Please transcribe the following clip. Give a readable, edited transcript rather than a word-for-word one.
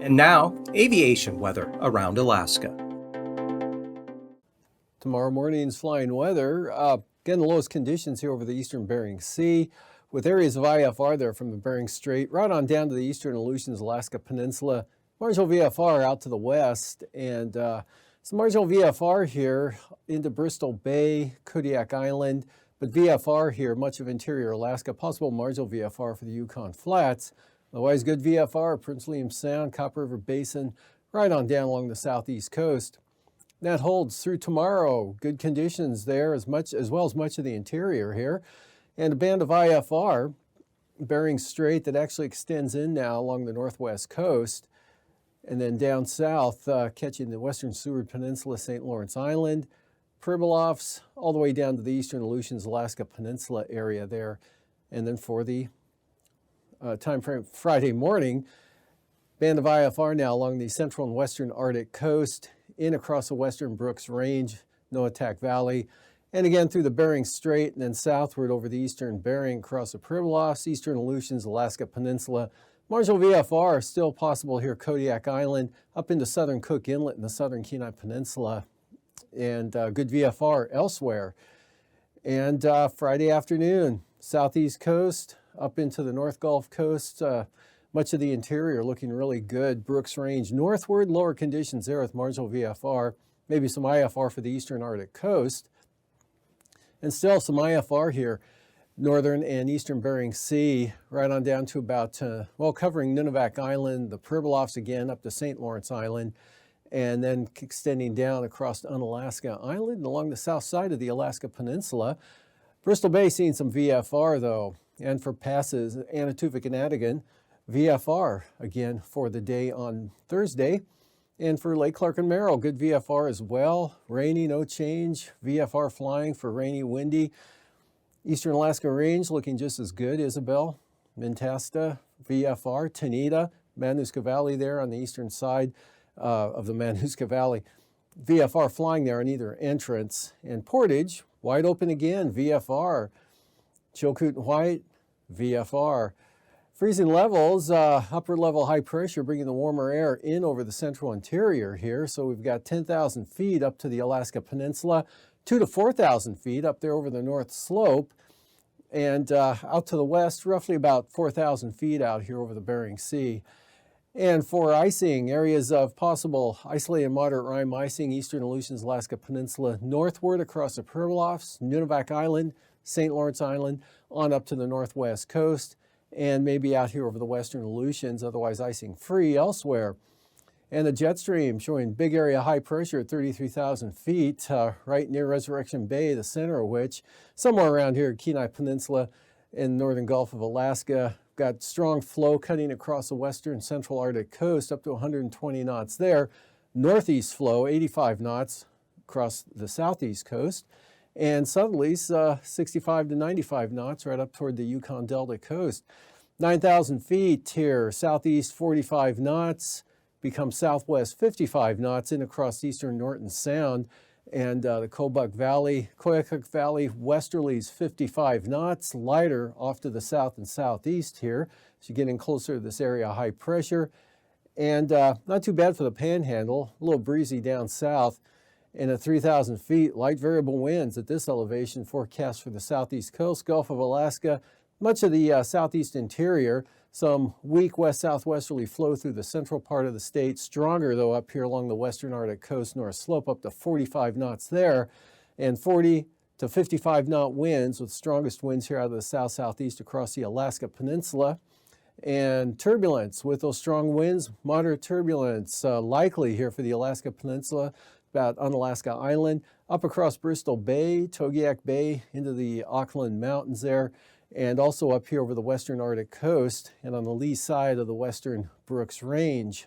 And now, aviation weather around Alaska. Tomorrow morning's flying weather, again, the lowest conditions here over the eastern Bering Sea, with areas of IFR there from the Bering Strait right on down to the eastern Aleutians, Alaska Peninsula. Marginal VFR out to the west, and some marginal VFR here into Bristol Bay, Kodiak Island, but VFR here, much of interior Alaska, possible marginal VFR for the Yukon Flats. Otherwise, good VFR, Prince William Sound, Copper River Basin, right on down along the southeast coast. That holds through tomorrow. Good conditions there as well as much of the interior here. And a band of IFR, Bering Strait, that actually extends in now along the northwest coast. And then down south, catching the western Seward Peninsula, St. Lawrence Island, Pribilofs, all the way down to the eastern Aleutians, Alaska Peninsula area there. And then for the time frame Friday morning, band of IFR now along the central and western Arctic coast, in across the western Brooks Range, Noatak Valley, and again through the Bering Strait and then southward over the eastern Bering, across the Pribilofs, eastern Aleutians, Alaska Peninsula. Marginal VFR still possible here, Kodiak Island, up into southern Cook Inlet and the southern Kenai Peninsula, and good VFR elsewhere. And Friday afternoon, southeast coast, up into the North Gulf Coast, much of the interior looking really good. Brooks Range northward, lower conditions there with marginal VFR, maybe some IFR for the eastern Arctic coast. And still some IFR here, northern and eastern Bering Sea, right on down to about, covering Nunivak Island, the Pribilofs again, up to St. Lawrence Island, and then extending down across Unalaska Island and along the south side of the Alaska Peninsula. Bristol Bay seeing some VFR though, and for passes, Anatuvik and Adigan, VFR again for the day on Thursday. And for Lake Clark and Merrill, good VFR as well. Rainy, no change. VFR flying for rainy, windy. Eastern Alaska Range looking just as good. Isabel, Mentasta, VFR, Tanita, Manuska Valley there on the eastern side of the Manuska Valley. VFR flying there on either entrance. And Portage, wide open again, VFR. Chilkoot and White, VFR. Freezing levels, upper level high pressure bringing the warmer air in over the central interior here. So we've got 10,000 feet up to the Alaska Peninsula, 2,000 to 4,000 feet up there over the north slope. And out to the west, roughly about 4,000 feet out here over the Bering Sea. And for icing, areas of possible isolated and moderate rime icing, eastern Aleutians, Alaska Peninsula, northward across the Pribilofs, Nunivak Island, St. Lawrence Island, on up to the northwest coast, and maybe out here over the western Aleutians, otherwise icing free elsewhere. And the jet stream showing big area high pressure at 33,000 feet, right near Resurrection Bay, the center of which, somewhere around here at Kenai Peninsula in the northern Gulf of Alaska. Got strong flow cutting across the western central Arctic coast up to 120 knots there. Northeast flow, 85 knots across the southeast coast. And southerlies, 65 to 95 knots right up toward the Yukon Delta coast. 9,000 feet here, southeast 45 knots, becomes southwest 55 knots in across eastern Norton Sound. And the Kobuk Valley, Koyukuk Valley, westerlies 55 knots, lighter off to the south and southeast here. So you're getting closer to this area of high pressure. And not too bad for the Panhandle, a little breezy down south. And at 3,000 feet, light variable winds at this elevation forecast for the southeast coast, Gulf of Alaska, much of the southeast interior. Some weak west-southwesterly flow through the central part of the state. Stronger, though, up here along the western Arctic coast, north slope, up to 45 knots there. And 40 to 55 knot winds, with strongest winds here out of the south-southeast across the Alaska Peninsula. And turbulence with those strong winds, moderate turbulence likely here for the Alaska Peninsula, about Unalaska Island, up across Bristol Bay, Togiak Bay, into the Auckland Mountains there, and also up here over the western Arctic coast and on the lee side of the western Brooks Range.